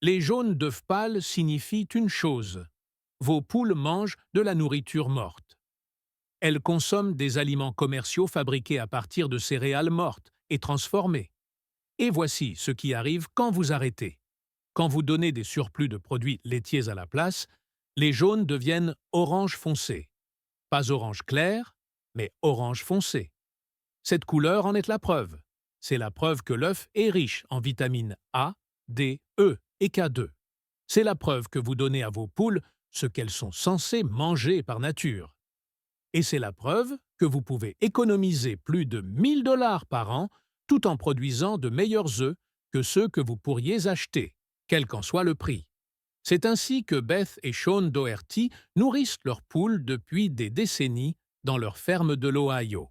Les jaunes d'œufs pâles signifient une chose. Vos poules mangent de la nourriture morte. Elles consomment des aliments commerciaux fabriqués à partir de céréales mortes et transformées. Et voici ce qui arrive quand vous arrêtez. Quand vous donnez des surplus de produits laitiers à la place, les jaunes deviennent orange foncé. Pas orange clair, mais orange foncé. Cette couleur en est la preuve. C'est la preuve que l'œuf est riche en vitamines A, D, E et K2. C'est la preuve que vous donnez à vos poules ce qu'elles sont censées manger par nature. Et c'est la preuve que vous pouvez économiser plus de 1 000 $ par an tout en produisant de meilleurs œufs que ceux que vous pourriez acheter, quel qu'en soit le prix. C'est ainsi que Beth et Sean Doherty nourrissent leurs poules depuis des décennies dans leur ferme de l'Ohio.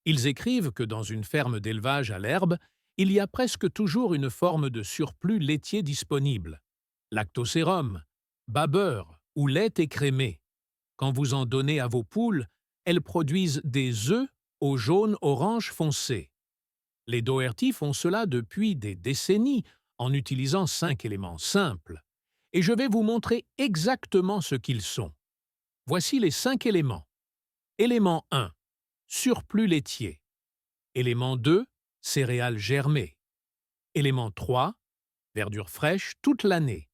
Ils écrivent que dans une ferme d'élevage à l'herbe, il y a presque toujours une forme de surplus laitier disponible. Lactosérum, babeur ou lait écrémé. Quand vous en donnez à vos poules, elles produisent des œufs au jaune-orange foncé. Les Doherty font cela depuis des décennies en utilisant 5 éléments simples. Et je vais vous montrer exactement ce qu'ils sont. Voici les 5 éléments. Élément 1. Surplus laitier. Élément 2. Céréales germées. Élément 3. Verdure fraîche toute l'année.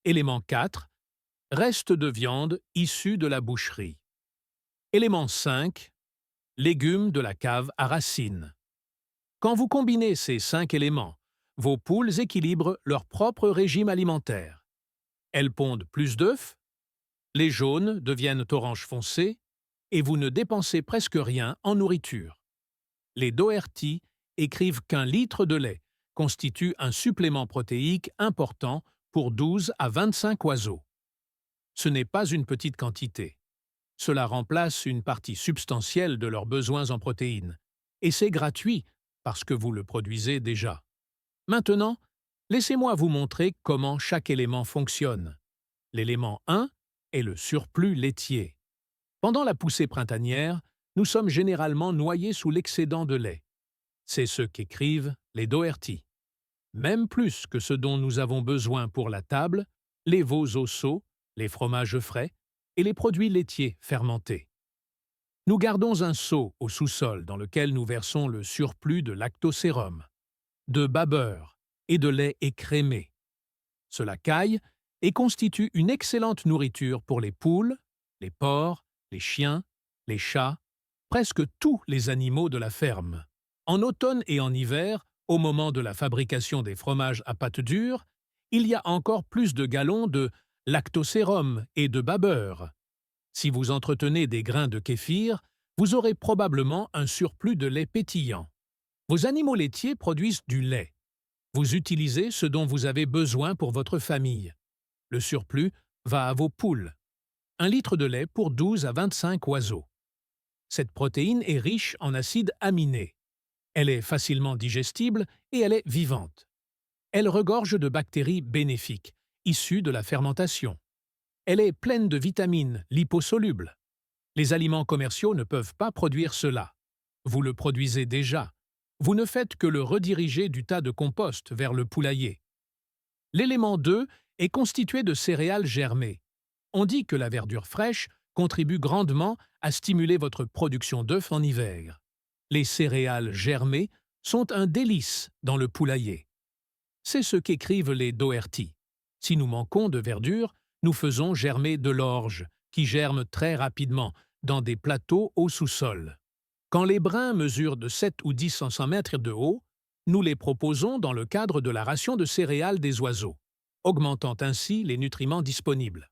Élément 4. Reste de viande issus de la boucherie. Élément 5. Légumes de la cave à racines. Quand vous combinez ces 5 éléments, vos poules équilibrent leur propre régime alimentaire. Elles pondent plus d'œufs, les jaunes deviennent orange foncé, et vous ne dépensez presque rien en nourriture. Les Doherty écrivent qu'1 litre de lait constitue un supplément protéique important pour 12 à 25 oiseaux. Ce n'est pas une petite quantité. Cela remplace une partie substantielle de leurs besoins en protéines. Et c'est gratuit parce que vous le produisez déjà. Maintenant, laissez-moi vous montrer comment chaque élément fonctionne. L'élément 1 est le surplus laitier. Pendant la poussée printanière, nous sommes généralement noyés sous l'excédent de lait. C'est ce qu'écrivent les Doherty. Même plus que ce dont nous avons besoin pour la table, les veaux au seau, les fromages frais et les produits laitiers fermentés. Nous gardons un seau au sous-sol dans lequel nous versons le surplus de lactosérum, de babeur et de lait écrémé. Cela caille et constitue une excellente nourriture pour les poules, les porcs, les chiens, les chats, presque tous les animaux de la ferme. En automne et en hiver, au moment de la fabrication des fromages à pâte dure, il y a encore plus de gallons de lactosérum et de babeur. Si vous entretenez des grains de kéfir, vous aurez probablement un surplus de lait pétillant. Vos animaux laitiers produisent du lait. Vous utilisez ce dont vous avez besoin pour votre famille. Le surplus va à vos poules. 1 litre de lait pour 12 à 25 oiseaux. Cette protéine est riche en acides aminés. Elle est facilement digestible et elle est vivante. Elle regorge de bactéries bénéfiques, issues de la fermentation. Elle est pleine de vitamines liposolubles. Les aliments commerciaux ne peuvent pas produire cela. Vous le produisez déjà. Vous ne faites que le rediriger du tas de compost vers le poulailler. L'élément 2 est constitué de céréales germées. On dit que la verdure fraîche contribue grandement à stimuler votre production d'œufs en hiver. Les céréales germées sont un délice dans le poulailler. C'est ce qu'écrivent les Doherty. Si nous manquons de verdure, nous faisons germer de l'orge, qui germe très rapidement, dans des plateaux au sous-sol. Quand les brins mesurent de 7 ou 10 cm de haut, nous les proposons dans le cadre de la ration de céréales des oiseaux, augmentant ainsi les nutriments disponibles.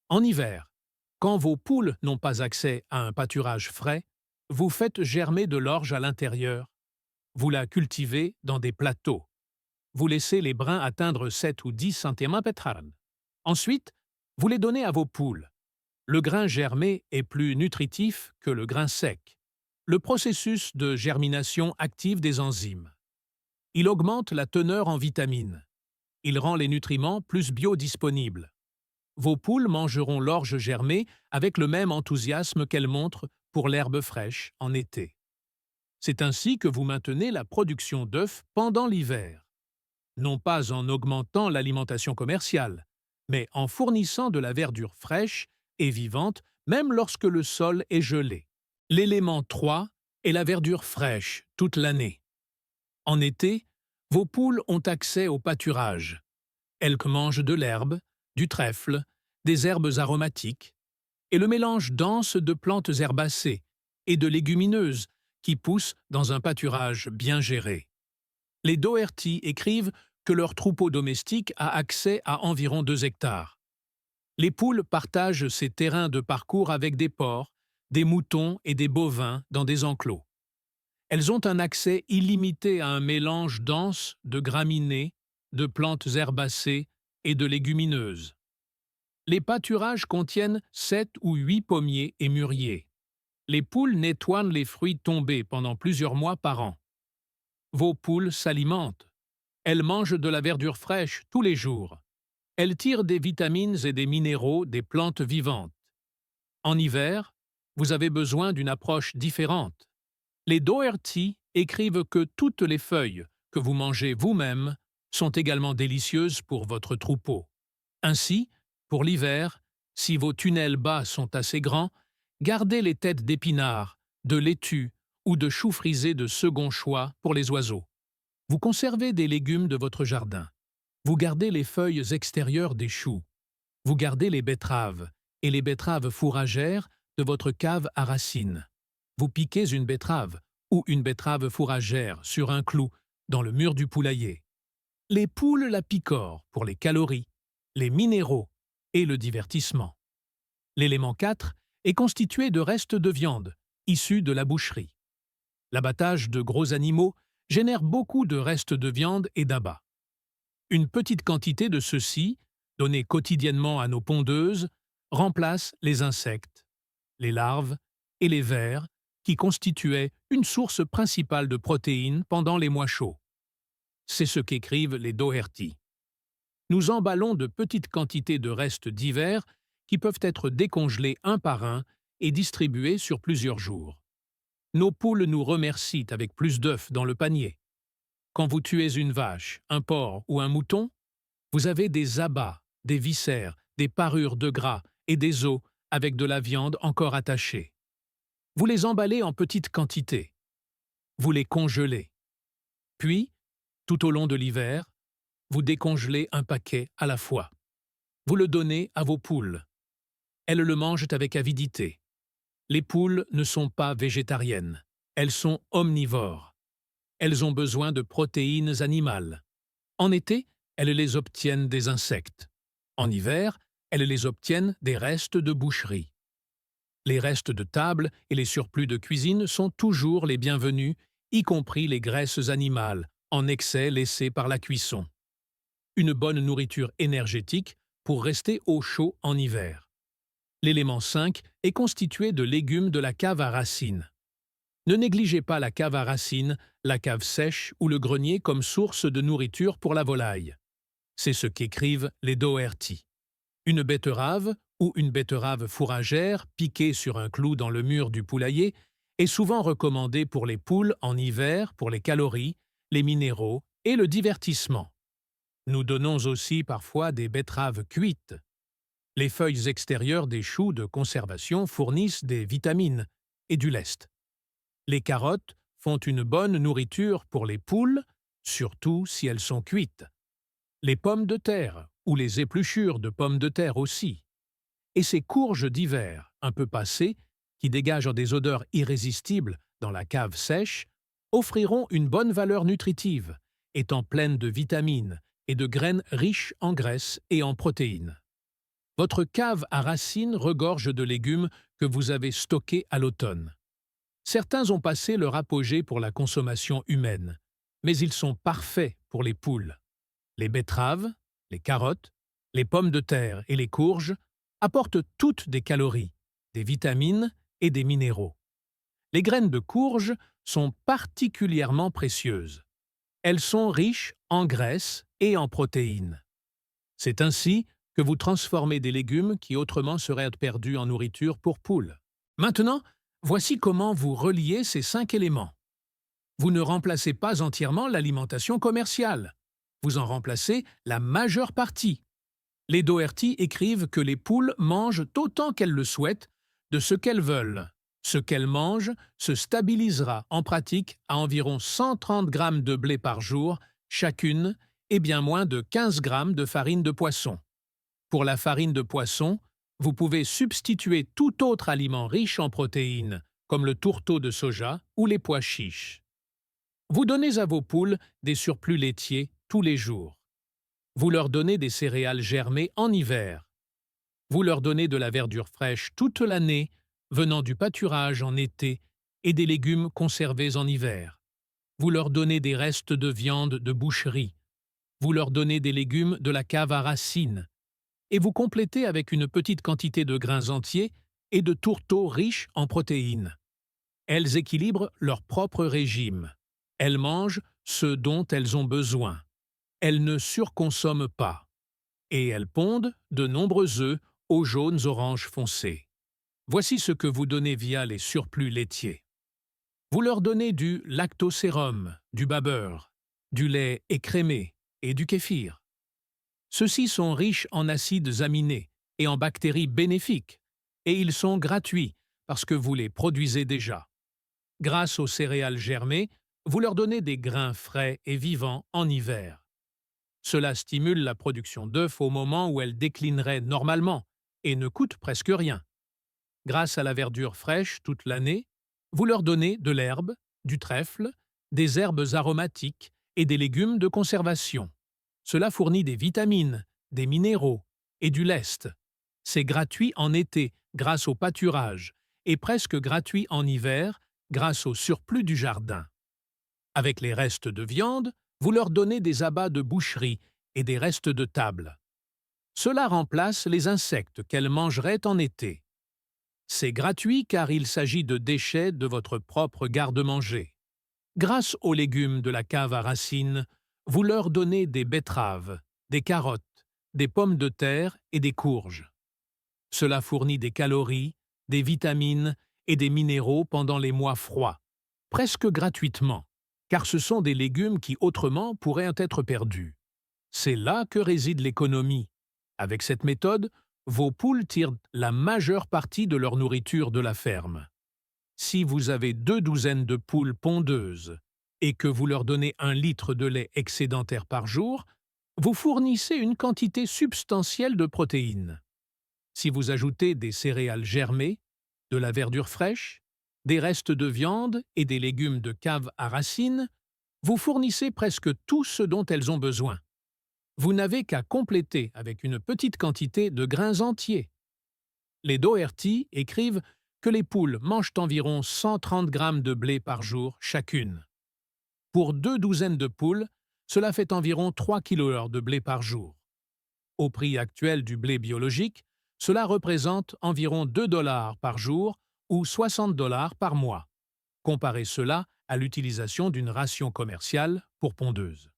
En hiver, quand vos poules n'ont pas accès à un pâturage frais, vous faites germer de l'orge à l'intérieur. Vous la cultivez dans des plateaux. Vous laissez les brins atteindre 7 ou 10 cm. Ensuite, vous les donnez à vos poules. Le grain germé est plus nutritif que le grain sec. Le processus de germination active des enzymes. Il augmente la teneur en vitamines. Il rend les nutriments plus biodisponibles. Vos poules mangeront l'orge germée avec le même enthousiasme qu'elles montrent pour l'herbe fraîche en été. C'est ainsi que vous maintenez la production d'œufs pendant l'hiver. non pas en augmentant l'alimentation commerciale, mais en fournissant de la verdure fraîche et vivante même lorsque le sol est gelé. L'élément 3 est la verdure fraîche toute l'année. En été, vos poules ont accès au pâturage. Elles mangent de l'herbe, du trèfle, des herbes aromatiques et le mélange dense de plantes herbacées et de légumineuses qui poussent dans un pâturage bien géré. Les Doherty écrivent que leur troupeau domestique a accès à environ 2 hectares. Les poules partagent ces terrains de parcours avec des porcs, des moutons et des bovins dans des enclos. Elles ont un accès illimité à un mélange dense de graminées, de plantes herbacées et de légumineuses. Les pâturages contiennent 7 ou 8 pommiers et mûriers. Les poules nettoient les fruits tombés pendant plusieurs mois par an. Vos poules s'alimentent. Elles mangent de la verdure fraîche tous les jours. Elles tirent des vitamines et des minéraux des plantes vivantes. En hiver, vous avez besoin d'une approche différente. Les Doherty écrivent que toutes les feuilles que vous mangez vous-même sont également délicieuses pour votre troupeau. Ainsi, pour l'hiver, si vos tunnels bas sont assez grands, gardez les têtes d'épinards, de laitue ou de choux frisés de second choix pour les oiseaux. Vous conservez des légumes de votre jardin. Vous gardez les feuilles extérieures des choux. Vous gardez les betteraves et les betteraves fourragères de votre cave à racines. Vous piquez une betterave ou une betterave fourragère sur un clou dans le mur du poulailler. Les poules la picorent pour les calories, les minéraux et le divertissement. L'élément 4 est constitué de restes de viande issus de la boucherie. L'abattage de gros animaux génère beaucoup de restes de viande et d'abats. Une petite quantité de ceux-ci, donnée quotidiennement à nos pondeuses, remplace les insectes, les larves et les vers qui constituaient une source principale de protéines pendant les mois chauds. C'est ce qu'écrivent les Doherty. Nous emballons de petites quantités de restes d'hiver qui peuvent être décongelés un par un et distribués sur plusieurs jours. Nos poules nous remercient avec plus d'œufs dans le panier. Quand vous tuez une vache, un porc ou un mouton, vous avez des abats, des viscères, des parures de gras et des os avec de la viande encore attachée. Vous les emballez en petites quantités. Vous les congelez. Puis, tout au long de l'hiver, vous décongelez un paquet à la fois. Vous le donnez à vos poules. Elles le mangent avec avidité. Les poules ne sont pas végétariennes. Elles sont omnivores. Elles ont besoin de protéines animales. En été, elles les obtiennent des insectes. En hiver, elles les obtiennent des restes de boucherie. Les restes de table et les surplus de cuisine sont toujours les bienvenus, y compris les graisses animales, en excès laissées par la cuisson. Une bonne nourriture énergétique pour rester au chaud en hiver. L'élément 5 est constitué de légumes de la cave à racines. Ne négligez pas la cave à racines, la cave sèche ou le grenier comme source de nourriture pour la volaille. C'est ce qu'écrivent les Doherty. Une betterave ou une betterave fourragère piquée sur un clou dans le mur du poulailler est souvent recommandée pour les poules en hiver pour les calories, les minéraux et le divertissement. Nous donnons aussi parfois des betteraves cuites. Les feuilles extérieures des choux de conservation fournissent des vitamines et du lest. Les carottes font une bonne nourriture pour les poules, surtout si elles sont cuites. Les pommes de terre ou les épluchures de pommes de terre aussi. Et ces courges d'hiver, un peu passées, qui dégagent des odeurs irrésistibles dans la cave sèche, offriront une bonne valeur nutritive, étant pleines de vitamines et de graines riches en graisses et en protéines. Votre cave à racines regorge de légumes que vous avez stockés à l'automne. Certains ont passé leur apogée pour la consommation humaine, mais ils sont parfaits pour les poules. Les betteraves, les carottes, les pommes de terre et les courges apportent toutes des calories, des vitamines et des minéraux. Les graines de courge sont particulièrement précieuses. Elles sont riches en graisses et en protéines. C'est ainsi que vous transformez des légumes qui autrement seraient perdus en nourriture pour poules. Maintenant, voici comment vous reliez ces 5 éléments. Vous ne remplacez pas entièrement l'alimentation commerciale. vous en remplacez la majeure partie. Les Doherty écrivent que les poules mangent autant qu'elles le souhaitent, de ce qu'elles veulent. Ce qu'elles mangent se stabilisera en pratique à environ 130 grammes de blé par jour, chacune, et bien moins de 15 grammes de farine de poisson. Pour la farine de poisson, vous pouvez substituer tout autre aliment riche en protéines, comme le tourteau de soja ou les pois chiches. Vous donnez à vos poules des surplus laitiers tous les jours. Vous leur donnez des céréales germées en hiver. Vous leur donnez de la verdure fraîche toute l'année, venant du pâturage en été, et des légumes conservés en hiver. Vous leur donnez des restes de viande de boucherie. Vous leur donnez des légumes de la cave à racines. Et vous complétez avec une petite quantité de grains entiers et de tourteaux riches en protéines. Elles équilibrent leur propre régime. Elles mangent ce dont elles ont besoin. Elles ne surconsomment pas. Et elles pondent de nombreux œufs aux jaunes oranges foncés. Voici ce que vous donnez via les surplus laitiers. Vous leur donnez du lactosérum, du babeur, du lait écrémé et du kéfir. Ceux-ci sont riches en acides aminés et en bactéries bénéfiques, et ils sont gratuits parce que vous les produisez déjà. Grâce aux céréales germées, vous leur donnez des grains frais et vivants en hiver. Cela stimule la production d'œufs au moment où elles déclineraient normalement et ne coûte presque rien. Grâce à la verdure fraîche toute l'année, vous leur donnez de l'herbe, du trèfle, des herbes aromatiques et des légumes de conservation. Cela fournit des vitamines, des minéraux et du lest. C'est gratuit en été grâce au pâturage et presque gratuit en hiver grâce au surplus du jardin. Avec les restes de viande, vous leur donnez des abats de boucherie et des restes de table. Cela remplace les insectes qu'elles mangeraient en été. C'est gratuit car il s'agit de déchets de votre propre garde-manger. Grâce aux légumes de la cave à racines, vous leur donnez des betteraves, des carottes, des pommes de terre et des courges. Cela fournit des calories, des vitamines et des minéraux pendant les mois froids, presque gratuitement, car ce sont des légumes qui autrement pourraient être perdus. C'est là que réside l'économie. Avec cette méthode, vos poules tirent la majeure partie de leur nourriture de la ferme. Si vous avez 2 douzaines de poules pondeuses et que vous leur donnez 1 litre de lait excédentaire par jour, vous fournissez une quantité substantielle de protéines. Si vous ajoutez des céréales germées, de la verdure fraîche, des restes de viande et des légumes de cave à racines, vous fournissez presque tout ce dont elles ont besoin. Vous n'avez qu'à compléter avec une petite quantité de grains entiers. Les Doherty écrivent que les poules mangent environ 130 grammes de blé par jour chacune. Pour 2 douzaines de poules, cela fait environ 3 kg de blé par jour. Au prix actuel du blé biologique, cela représente environ 2 $ par jour ou 60 $ par mois. Comparez cela à l'utilisation d'une ration commerciale pour pondeuse.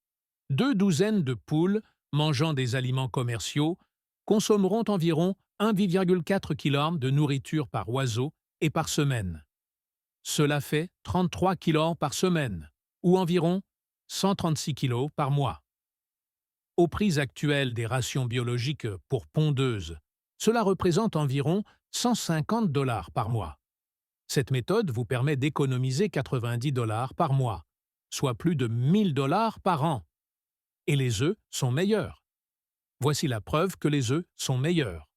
2 douzaines de poules mangeant des aliments commerciaux consommeront environ 1,4 kg de nourriture par oiseau et par semaine. Cela fait 33 kg par semaine, ou environ 136 kg par mois. Au prix actuel des rations biologiques pour pondeuses, cela représente environ 150 $ par mois. Cette méthode vous permet d'économiser 90 $ par mois, soit plus de 1 000 $ par an. Et les œufs sont meilleurs. Voici la preuve que les œufs sont meilleurs.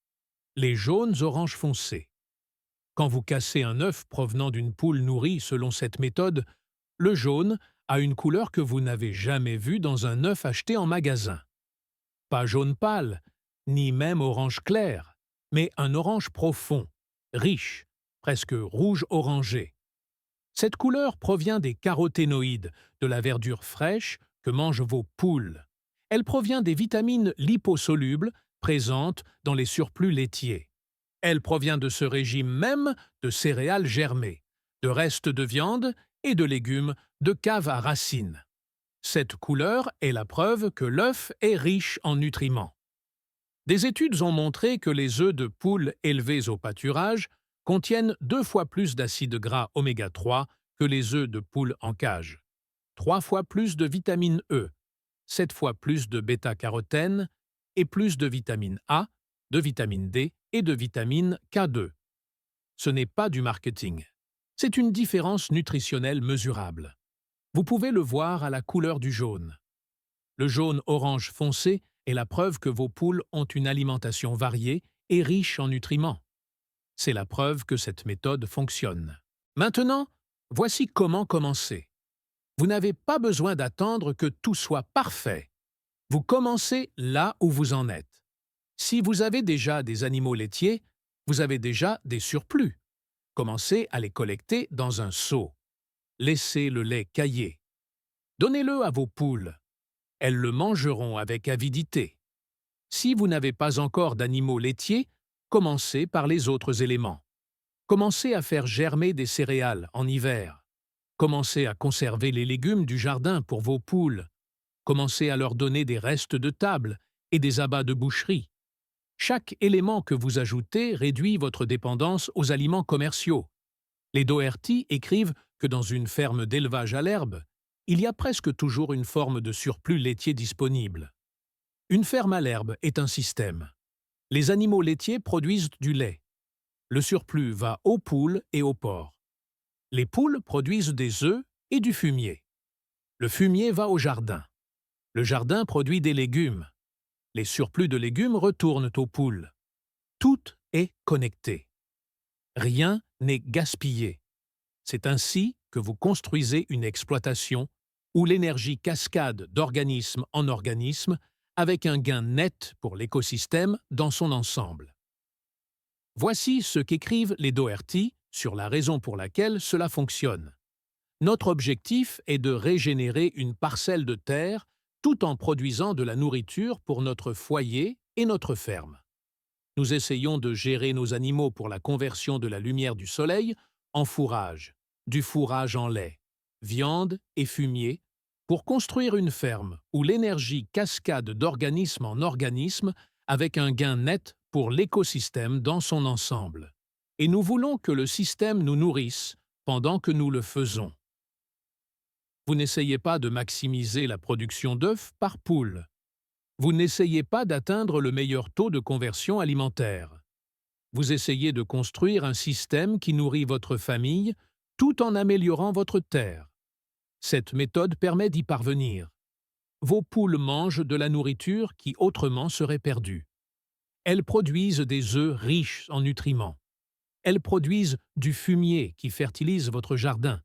Les jaunes oranges foncés. Quand vous cassez un œuf provenant d'une poule nourrie selon cette méthode, le jaune a une couleur que vous n'avez jamais vue dans un œuf acheté en magasin. Pas jaune pâle, ni même orange clair, mais un orange profond, riche, presque rouge-orangé. Cette couleur provient des caroténoïdes, de la verdure fraîche que mangent vos poules. Elle provient des vitamines liposolubles présentes dans les surplus laitiers. Elle provient de ce régime même de céréales germées, de restes de viande et de légumes de cave à racines. Cette couleur est la preuve que l'œuf est riche en nutriments. Des études ont montré que les œufs de poule élevés au pâturage contiennent 2 fois plus d'acides gras oméga 3 que les œufs de poule en cage, 3 fois plus de vitamine E, 7 fois plus de bêta-carotène et plus de vitamine A, de vitamine D et de vitamine K2. Ce n'est pas du marketing. C'est une différence nutritionnelle mesurable. Vous pouvez le voir à la couleur du jaune. Le jaune orange foncé est la preuve que vos poules ont une alimentation variée et riche en nutriments. C'est la preuve que cette méthode fonctionne. Maintenant, voici comment commencer. Vous n'avez pas besoin d'attendre que tout soit parfait. Vous commencez là où vous en êtes. Si vous avez déjà des animaux laitiers, vous avez déjà des surplus. Commencez à les collecter dans un seau. Laissez le lait cailler. Donnez-le à vos poules. Elles le mangeront avec avidité. Si vous n'avez pas encore d'animaux laitiers, commencez par les autres éléments. Commencez à faire germer des céréales en hiver. Commencez à conserver les légumes du jardin pour vos poules. Commencez à leur donner des restes de table et des abats de boucherie. Chaque élément que vous ajoutez réduit votre dépendance aux aliments commerciaux. Les Doherty écrivent que dans une ferme d'élevage à l'herbe, il y a presque toujours une forme de surplus laitier disponible. Une ferme à l'herbe est un système. Les animaux laitiers produisent du lait. Le surplus va aux poules et aux porcs. Les poules produisent des œufs et du fumier. Le fumier va au jardin. Le jardin produit des légumes. Les surplus de légumes retournent aux poules. Tout est connecté. Rien n'est gaspillé. C'est ainsi que vous construisez une exploitation où l'énergie cascade d'organisme en organisme avec un gain net pour l'écosystème dans son ensemble. Voici ce qu'écrivent les Doherty sur la raison pour laquelle cela fonctionne. Notre objectif est de régénérer une parcelle de terre tout en produisant de la nourriture pour notre foyer et notre ferme. Nous essayons de gérer nos animaux pour la conversion de la lumière du soleil en fourrage, du fourrage en lait, viande et fumier, pour construire une ferme où l'énergie cascade d'organisme en organisme avec un gain net pour l'écosystème dans son ensemble. Et nous voulons que le système nous nourrisse pendant que nous le faisons. Vous n'essayez pas de maximiser la production d'œufs par poule. Vous n'essayez pas d'atteindre le meilleur taux de conversion alimentaire. Vous essayez de construire un système qui nourrit votre famille tout en améliorant votre terre. Cette méthode permet d'y parvenir. Vos poules mangent de la nourriture qui autrement serait perdue. Elles produisent des œufs riches en nutriments. Elles produisent du fumier qui fertilise votre jardin.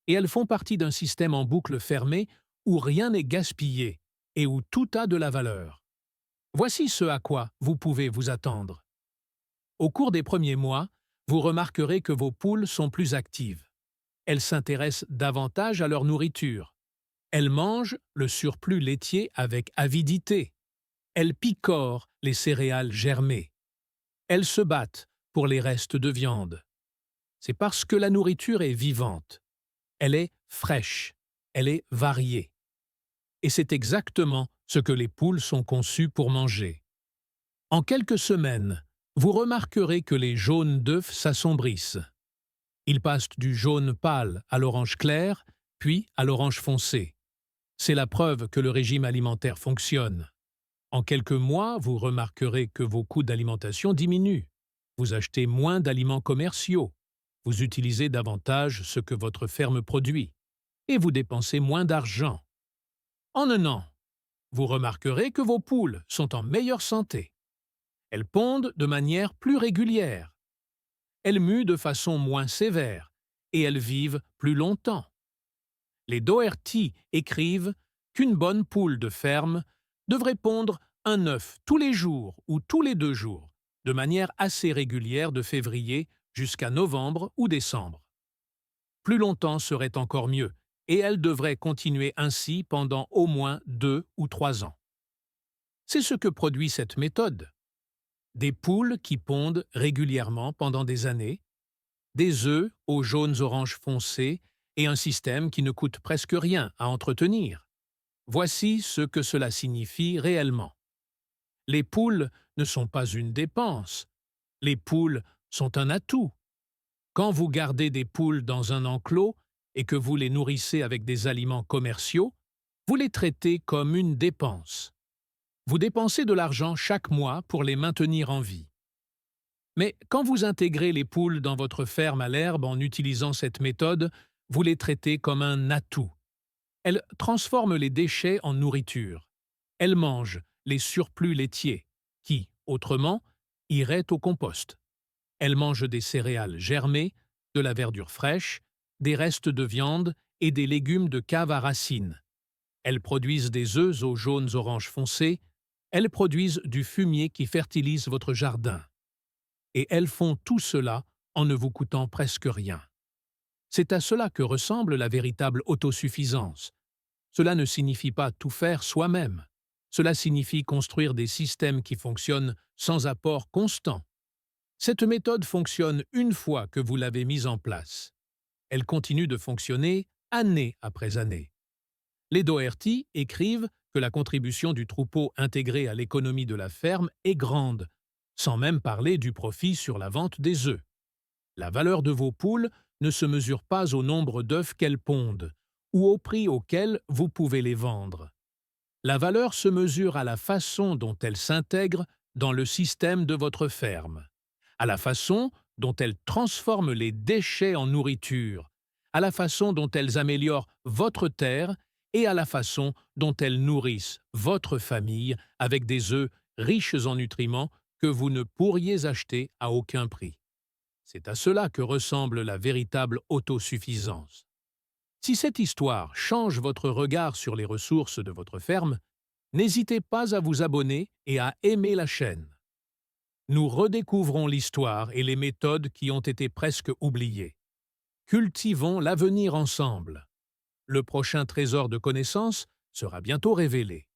Et elles font partie d'un système en boucle fermée où rien n'est gaspillé et où tout a de la valeur. Voici ce à quoi vous pouvez vous attendre. Au cours des premiers mois, vous remarquerez que vos poules sont plus actives. Elles s'intéressent davantage à leur nourriture. Elles mangent le surplus laitier avec avidité. Elles picorent les céréales germées. Elles se battent pour les restes de viande. C'est parce que la nourriture est vivante. Elle est fraîche. Elle est variée. Et c'est exactement ce que les poules sont conçues pour manger. En quelques semaines, vous remarquerez que les jaunes d'œufs s'assombrissent. Ils passent du jaune pâle à l'orange clair, puis à l'orange foncé. C'est la preuve que le régime alimentaire fonctionne. En quelques mois, vous remarquerez que vos coûts d'alimentation diminuent. Vous achetez moins d'aliments commerciaux. Vous utilisez davantage ce que votre ferme produit. Et vous dépensez moins d'argent. En un an, vous remarquerez que vos poules sont en meilleure santé. Elles pondent de manière plus régulière. Elles muent de façon moins sévère et elles vivent plus longtemps. Les Doherty écrivent qu'une bonne poule de ferme devrait pondre un œuf tous les jours ou tous les 2 jours, de manière assez régulière de février jusqu'à novembre ou décembre. Plus longtemps serait encore mieux, et elle devrait continuer ainsi pendant au moins 2 ou 3 ans. C'est ce que produit cette méthode. Des poules qui pondent régulièrement pendant des années, des œufs aux jaunes oranges foncés et un système qui ne coûte presque rien à entretenir. Voici ce que cela signifie réellement. Les poules ne sont pas une dépense. Les poules sont un atout. Quand vous gardez des poules dans un enclos et que vous les nourrissez avec des aliments commerciaux, Vous les traitez comme une dépense. Vous dépensez de l'argent chaque mois pour les maintenir en vie. Mais quand vous intégrez les poules dans votre ferme à l'herbe en utilisant cette méthode, vous les traitez comme un atout. Elles transforment les déchets en nourriture. Elles mangent les surplus laitiers, qui, autrement, iraient au compost. Elles mangent des céréales germées, de la verdure fraîche, des restes de viande et des légumes de cave à racines. Elles produisent des œufs aux jaunes orange foncés. Elles produisent du fumier qui fertilise votre jardin. Et elles font tout cela en ne vous coûtant presque rien. C'est à cela que ressemble la véritable autosuffisance. Cela ne signifie pas tout faire soi-même. Cela signifie construire des systèmes qui fonctionnent sans apport constant. Cette méthode fonctionne une fois que vous l'avez mise en place. Elle continue de fonctionner année après année. Les Doherty écrivent que la contribution du troupeau intégré à l'économie de la ferme est grande, sans même parler du profit sur la vente des œufs. La valeur de vos poules ne se mesure pas au nombre d'œufs qu'elles pondent ou au prix auquel vous pouvez les vendre. La valeur se mesure à la façon dont elles s'intègrent dans le système de votre ferme, à la façon dont elles transforment les déchets en nourriture, à la façon dont elles améliorent votre terre et à la façon dont elles nourrissent votre famille avec des œufs riches en nutriments que vous ne pourriez acheter à aucun prix. C'est à cela que ressemble la véritable autosuffisance. Si cette histoire change votre regard sur les ressources de votre ferme, n'hésitez pas à vous abonner et à aimer la chaîne. Nous redécouvrons l'histoire et les méthodes qui ont été presque oubliées. Cultivons l'avenir ensemble. Le prochain trésor de connaissances sera bientôt révélé.